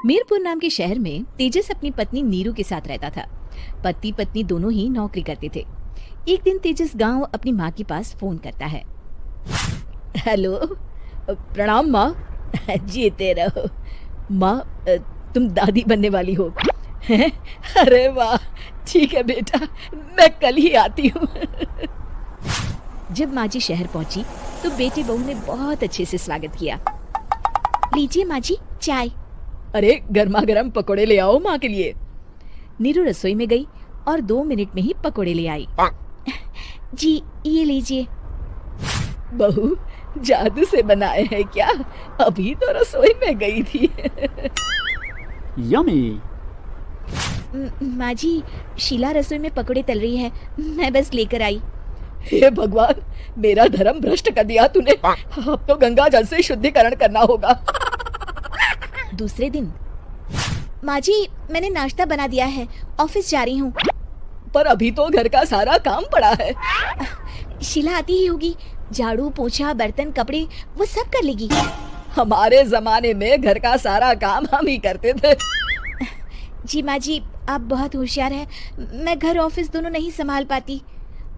मीरपुर नाम के शहर में तेजस अपनी पत्नी नीरू के साथ रहता था। पति पत्नी दोनों ही नौकरी करते थे। एक दिन तेजस गांव अपनी माँ के पास फोन करता है। हेलो, प्रणाम माँ। जीते रहो माँ, तुम दादी बनने वाली हो। अरे वाह, ठीक है बेटा, मैं कल ही आती हूँ। जब माँ जी शहर पहुंची तो बेटे बहू ने बहुत अच्छे से स्वागत किया। लीजिए माँ जी चाय। अरे गर्मा गर्म पकोड़े ले आओ माँ के लिए। नीरू रसोई में गई और 2 मिनट में ही पकोड़े ले आई। जी ये लीजिए। बहू जादू से बनाए हैं क्या? अभी तो रसोई में गई थी। यमी। माँ जी, शीला रसोई में पकोड़े तल रही है, मैं बस लेकर आई। हे भगवान, मेरा धर्म भ्रष्ट कर दिया तूने। अब तो गंगा जल से शुद्धिकरण करना होगा। दूसरे दिन, माँ जी मैंने नाश्ता बना दिया है, ऑफिस जा रही हूँ। पर अभी तो घर का सारा काम पड़ा है। शीला आती ही होगी, झाड़ू पोछा बर्तन कपड़े वो सब कर लेगी। हमारे जमाने में घर का सारा काम हम ही करते थे। जी माँ जी, आप बहुत होशियार हैं, मैं घर ऑफिस दोनों नहीं संभाल पाती।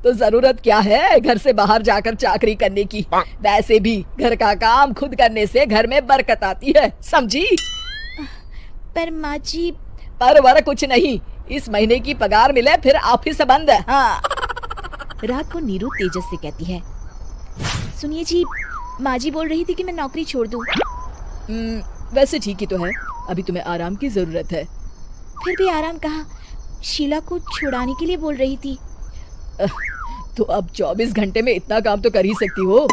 तो जरूरत क्या है घर से बाहर जाकर चाकरी करने की? वैसे भी घर का काम खुद करने से घर में बरकत आती है, समझी? पर माँ जी। पर वर कुछ नहीं, इस महीने की पगार मिले फिर ऑफिस बंद है। हाँ। रात को नीरू तेजस से कहती है, सुनिए जी, माँ जी बोल रही थी कि मैं नौकरी छोड़ दूं। वैसे ठीक ही तो है, अभी तुम्हें आराम की जरूरत है। फिर भी आराम कहाँ, शीला को छुड़ाने के लिए बोल रही थी। तो अब 24 घंटे में इतना काम तो कर ही सकती हो।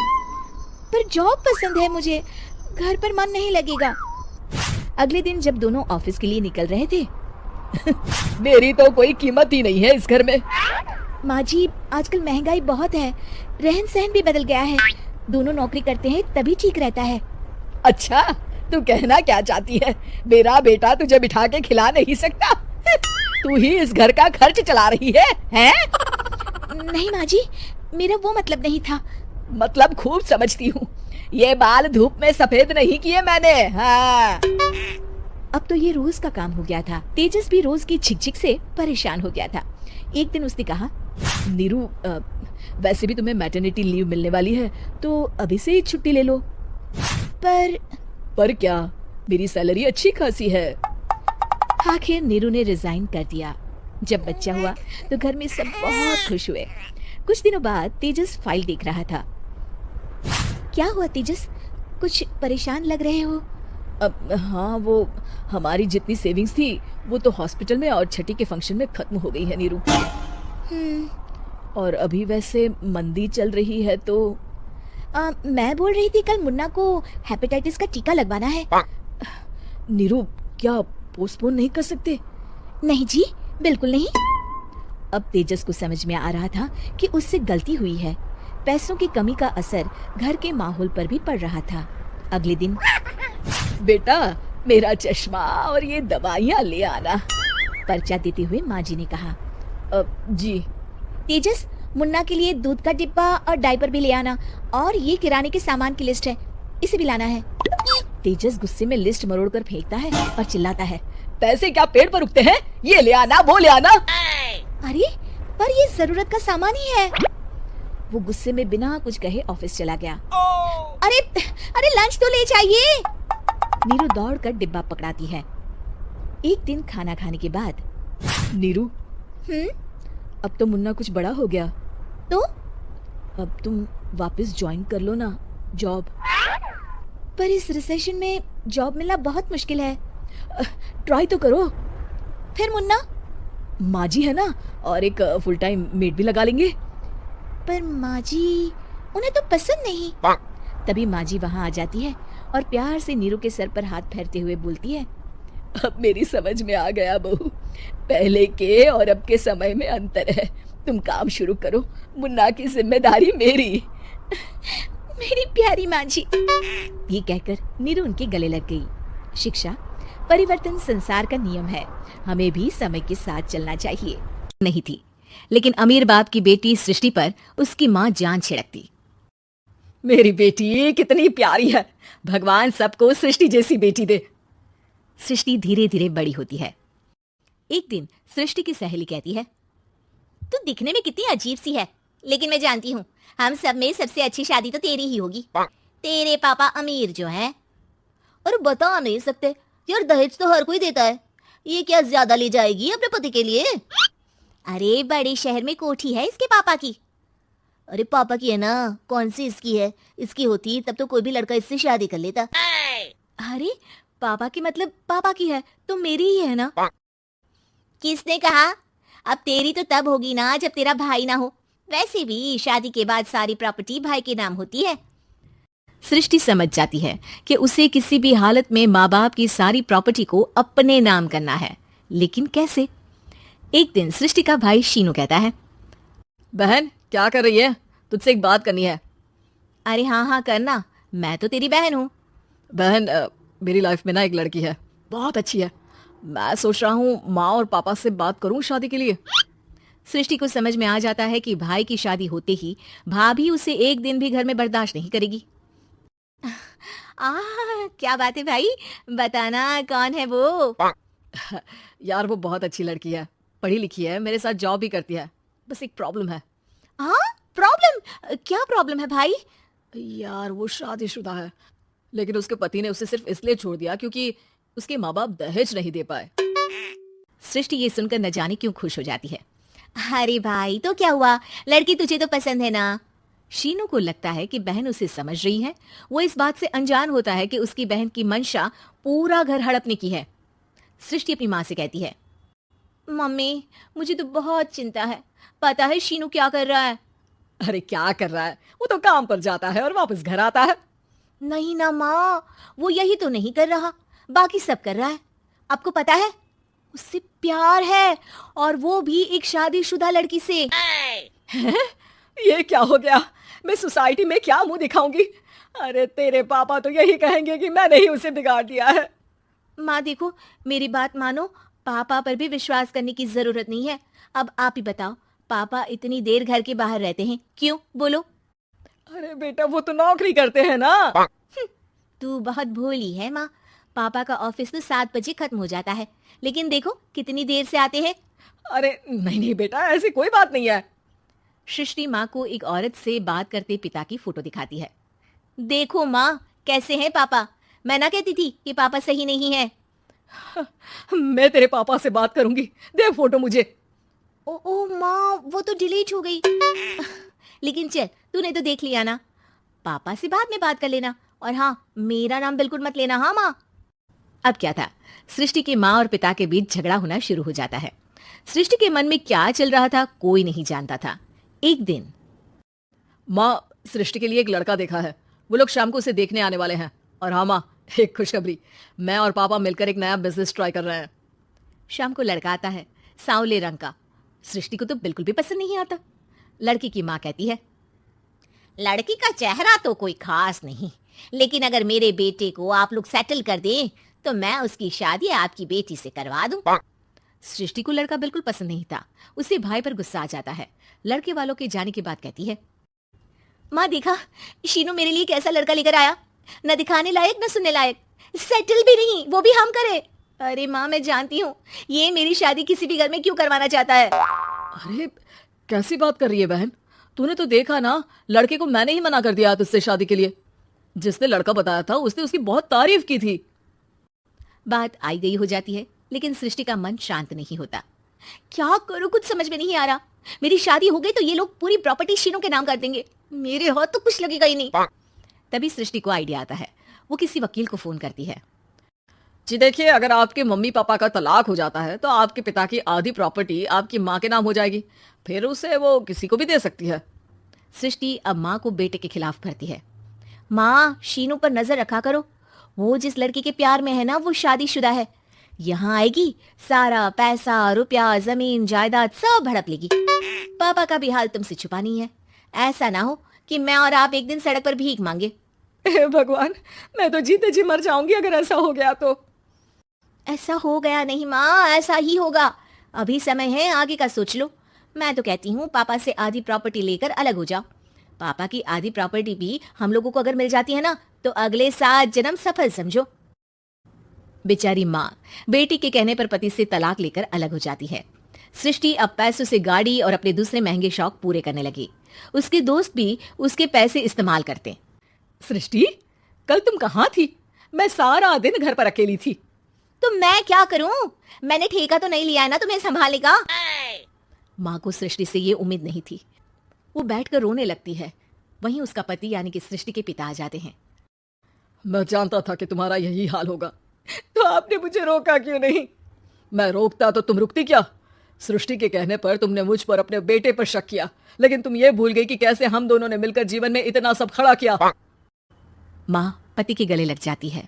पर जॉब पसंद है मुझे, घर पर मन नहीं लगेगा। अगले दिन जब दोनों ऑफिस के लिए निकल रहे थे, मेरी तो कोई कीमत ही नहीं है इस घर में। माँ जी आजकल महंगाई बहुत है, रहन सहन भी बदल गया है, दोनों नौकरी करते हैं तभी ठीक रहता है। अच्छा, तू कहना क्या चाहती है? मेरा बेटा तुझे बिठा के खिला नहीं सकता? तू ही इस घर का खर्च चला रही है, हैं? नहीं माँ जी, मेरा वो मतलब नहीं था। मतलब खूब समझती हूँ, ये बाल धूप में सफेद नहीं किए मैंने। हाँ। अब तो ये रोज का काम हो गया था। तेजस भी रोज की झिकझिक से परेशान हो गया था। एक दिन उसने कहा, नीरू, वैसे भी तुम्हें मैटरनिटी लीव मिलने वाली है, तो अभी से ही छुट्टी ले लो। पर क्या, मेरी सैलरी अच्छी खासी है। आखिर नीरू ने रिजाइन कर दिया। जब बच्चा हुआ तो घर में सब बहुत खुश हुए। कुछ दिनों बाद तेजस फाइल देख रहा था। क्या हुआ तेजस, कुछ परेशान लग रहे हो? हाँ, वो हमारी जितनी सेविंग्स थी वो तो हॉस्पिटल में और छठी के फंक्शन में खत्म हो गई है नीरू। और अभी वैसे मंदी चल रही है तो मैं बोल रही थी कल मुन्ना को हेपेटाइटिस का टीका लगवाना है। नीरू, क्या पोस्टपोन नहीं कर सकते? नहीं जी, बिल्कुल नहीं। अब तेजस को समझ में आ रहा था कि उससे गलती हुई है। पैसों की कमी का असर घर के माहौल पर भी पड़ रहा था। अगले दिन, बेटा मेरा चश्मा और ये दवाइयाँ ले आना, पर्चा देते हुए माँ जी ने कहा। जी। तेजस, मुन्ना के लिए दूध का डिब्बा और डायपर भी ले आना, और ये किराने के सामान की लिस्ट है, इसे भी लाना है। तेजस गुस्से में लिस्ट मरोड़कर फेंकता है और चिल्लाता है, पैसे क्या पेड़ पर उगते हैं? ये ले आना, वो ले आना। अरे पर ये जरूरत का सामान ही है। वो गुस्से में बिना कुछ कहे ऑफिस चला गया। अरे अरे लंच तो ले जाइए। नीरू दौड़कर डिब्बा पकड़ाती है। एक दिन खाना खाने के बाद, नीरू, अब तो मुन्ना कुछ बड़ा हो गया, तो अब तुम वापस ज्वाइन कर लो ना जॉब। पर इस रिसेशन में जॉब मिलना बहुत मुश्किल है। ट्राई तो करो। फिर मुन्ना? माँ जी है ना, और एक फुल टाइम मेड भी लगा लेंगे। पर माँ जी, उन्हें तो पसंद नहीं। तभी माँ जी वहाँ आ जाती है और प्यार से नीरू के सर पर हाथ फेरते हुए बोलती है, अब मेरी समझ में आ गया बहू, पहले के और अब के समय में अंतर है। तुम काम शुरू करो, मुन्ना की जिम्मेदारी मेरी। मेरी प्यारी माँ जी। ये कहकर नीरू उनके गले लग गई। शिक्षा, परिवर्तन संसार का नियम है, हमें भी समय के साथ चलना चाहिए। नहीं थी, लेकिन अमीर बाप की बेटी सृष्टि पर उसकी माँ जान छिड़कती। मेरी बेटी कितनी प्यारी है, भगवान सबको सृष्टि जैसी बेटी दे। सृष्टि धीरे धीरे बड़ी होती है। एक दिन सृष्टि की सहेली कहती है, तू दिखने में कितनी अजीब सी है, लेकिन मैं जानती हूँ हम सब में सबसे अच्छी शादी तो तेरी ही होगी। तेरे पापा अमीर जो हैं। और बता नहीं सकते यार, दहेज तो हर कोई देता है, ये क्या ज्यादा ले जाएगी अपने पति के लिए? अरे बड़े शहर में कोठी है इसके पापा की। अरे पापा की है ना, कौन सी इसकी है? इसकी होती तब तो कोई भी लड़का इससे शादी कर लेता। अरे पापा की मतलब पापा की है तो मेरी ही है ना? किसने कहा? अब तेरी तो तब होगी ना जब तेरा भाई ना हो। वैसे भी शादी के बाद सारी प्रॉपर्टी भाई के नाम होती है। सृष्टि समझ जाती है कि उसे किसी भी हालत में माँ बाप की सारी प्रॉपर्टी को अपने नाम करना है, लेकिन कैसे? एक दिन सृष्टि का भाई शीनू कहता है, बहन क्या कर रही है? तुझसे एक बात करनी है। अरे हाँ हाँ करना, मैं तो तेरी बहन हूँ। बहन मेरी लाइफ में ना एक लड़की है, बहुत अच्छी है। मैं सोच रहा हूँ माँ और पापा से बात करूँ शादी के लिए। सृष्टि को समझ में आ जाता है कि भाई की शादी होते ही भाभी उसे एक दिन भी घर में बर्दाश्त नहीं करेगी। क्या बात है भाई, बताना कौन है वो? यार वो बहुत अच्छी लड़की है, पढ़ी लिखी है, मेरे साथ जॉब भी करती है। बस एक प्रॉब्लम है। हाँ प्रॉब्लम? क्या प्रॉब्लम है भाई? यार वो शादीशुदा है, लेकिन उसके पति ने उसे सिर्फ इसलिए छोड़ दिया क्योंकि उसके माँ बाप दहेज नहीं दे पाए। सृष्टि ये सुनकर न जाने क्यों खुश हो जाती है। अरे भाई तो क्या हुआ, लड़की तुझे तो पसंद है ना? शीनू को लगता है कि बहन उसे समझ रही है। वो इस बात से अनजान होता है कि उसकी बहन की मंशा पूरा घर हड़पने की है। सृष्टि अपनी माँ से कहती है, मम्मी मुझे तो बहुत चिंता है, पता है शीनू क्या कर रहा है? अरे क्या कर रहा है, वो तो काम पर जाता है और वापस घर आता है। नहीं ना माँ, वो यही तो नहीं कर रहा, बाकी सब कर रहा है। आपको पता है उससे प्यार है, और वो भी एक शादीशुदा लड़की से। ये क्या हो गया? मैं सोसाइटी में क्या मुंह दिखाऊंगी? अरे तेरे पापा तो यही कहेंगे कि मैंने ही उसे बिगाड़ दिया है। माँ देखो, मेरी बात मानो, पापा पर भी विश्वास करने की जरूरत नहीं है। अब आप ही बताओ, पापा इतनी देर घर के बाहर रहते हैं क्यों, बोलो? अरे बेटा वो तो नौकरी करते हैं ना। तू बहुत भोली है माँ, पापा का ऑफिस तो 7 बजे खत्म हो जाता है, लेकिन देखो कितनी देर से आते हैं। अरे नहीं नहीं बेटा, ऐसी कोई बात नहीं है। सृष्टि माँ को एक औरत से बात करते पिता की फोटो दिखाती है। देखो माँ कैसे हैं पापा, मैं ना कहती थी कि पापा सही नहीं है। मैं तेरे पापा से बात करूंगी, दे फोटो मुझे। ओ माँ वो तो डिलीट हो गई। लेकिन चल, तूने तो देख लिया ना, पापा से बाद में बात कर लेना, और हाँ मेरा नाम बिल्कुल मत लेना। हाँ माँ। अब क्या था, सृष्टि के माँ और पिता के बीच झगड़ा होना शुरू हो जाता है। सृष्टि के मन में क्या चल रहा था कोई नहीं जानता था। एक दिन, माँ सृष्टि के लिए एक लड़का देखा है, वो लोग शाम को उसे देखने आने वाले हैं। और हाँ माँ, एक खुशखबरी, मैं और पापा मिलकर एक नया बिजनेस ट्राई कर रहे हैं। शाम को लड़का आता है, सांवले रंग का। सृष्टि को तो बिल्कुल भी पसंद नहीं आता। लड़की की माँ कहती है, लड़की का चेहरा तो कोई खास नहीं, लेकिन अगर मेरे बेटे को आप लोग सेटल कर दें तो मैं उसकी शादी आपकी बेटी से करवा दूं। सृष्टि को लड़का बिल्कुल पसंद नहीं था। उसे भाई पर गुस्सा आ जाता है। लड़के वालों के जाने के बाद कहती है, माँ देखा शीनू मेरे लिए कैसा लड़का लेकर आया, न दिखाने लायक न सुनने लायक, सेटल भी नहीं, वो भी हम करे। अरे माँ मैं जानती हूँ ये मेरी शादी किसी भी घर में क्यों करवाना चाहता है। अरे कैसी बात कर रही है बहन, तूने तो देखा ना, लड़के को मैंने ही मना कर दिया तुझसे शादी के लिए। जिसने लड़का बताया था उसने उसकी बहुत तारीफ की थी। बात आई गई हो जाती है, लेकिन सृष्टि का मन शांत नहीं होता। क्या करूं कुछ समझ में नहीं आ रहा। मेरी शादी हो गई तो ये लोग पूरी प्रॉपर्टी शीनू के नाम कर देंगे, मेरे हाथ तो कुछ लगेगा ही नहीं। तभी सृष्टि को आइडिया आता है। वो किसी वकील को फोन करती है। जी देखिए, अगर आपके मम्मी पापा का तलाक हो जाता है तो आपके पिता की आधी प्रॉपर्टी आपकी माँ के नाम हो जाएगी, फिर उसे वो किसी को भी दे सकती है। सृष्टि अब माँ को बेटे के खिलाफ भरती है। माँ शीनू पर नजर रखा करो, वो जिस लड़की के प्यार में है ना वो शादीशुदा है। यहाँ आएगी सारा पैसा रुपया जमीन जायदाद सब हड़प लेगी। पापा का भी हाल तुमसे छुपा नहीं है। ऐसा ना हो कि मैं और आप एक दिन सड़क पर भीख मांगे। भगवान, मैं तो जीते जी मर जाऊंगी अगर ऐसा हो गया तो। ऐसा हो गया नहीं माँ, ऐसा ही होगा। अभी समय है, आगे का सोच लो। मैं तो कहती हूँ पापा से आधी प्रॉपर्टी लेकर अलग हो जाओ। पापा की आधी प्रॉपर्टी भी हम लोगों को अगर मिल जाती है ना तो अगले 7 जन्म सफल समझो। बेचारी माँ बेटी के कहने पर पति से तलाक लेकर अलग हो जाती है। सृष्टि अब पैसों से गाड़ी और अपने दूसरे महंगे शौक पूरे करने लगी। उसके दोस्त भी उसके पैसे इस्तेमाल करते। सृष्टि, कल तुम कहाँ थी? मैं सारा दिन घर पर अकेली थी। तो मैं क्या करूं? मैंने ठेका तो नहीं लिया है ना तुम्हें संभालने का। माँ को सृष्टि से ये उम्मीद नहीं थी। वो बैठकर रोने लगती है। वहीं उसका पति यानी कि सृष्टि के पिता आ जाते हैं। मैं जानता था कि तुम्हारा यही हाल होगा, तो आपने मुझे रोका क्यों नहीं? मैं रोकता तो तुम रुकती क्या? सृष्टि के कहने पर तुमने मुझ पर अपने बेटे पर शक किया, लेकिन तुम ये भूल गई कि कैसे हम दोनों ने मिलकर जीवन में इतना सब खड़ा किया। माँ पति के गले लग जाती है।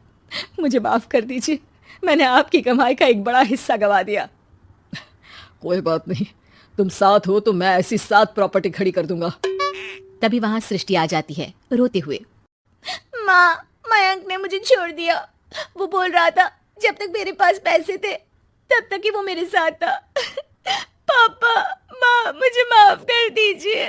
मुझे माफ कर दीजिए, मैंने आपकी कमाई का एक बड़ा हिस्सा गवा दिया। कोई बात नहीं, तुम साथ हो तो मैं ऐसी 7 प्रॉपर्टी खड़ी कर दूंगा। तभी वहां सृष्टि आ जाती है रोते हुए। माँ, मयंक ने मुझे छोड़ दिया। वो बोल रहा था जब तक मेरे पास पैसे थे तब तक ही वो मेरे साथ था। पापा, माँ, मुझे माफ कर दीजिए।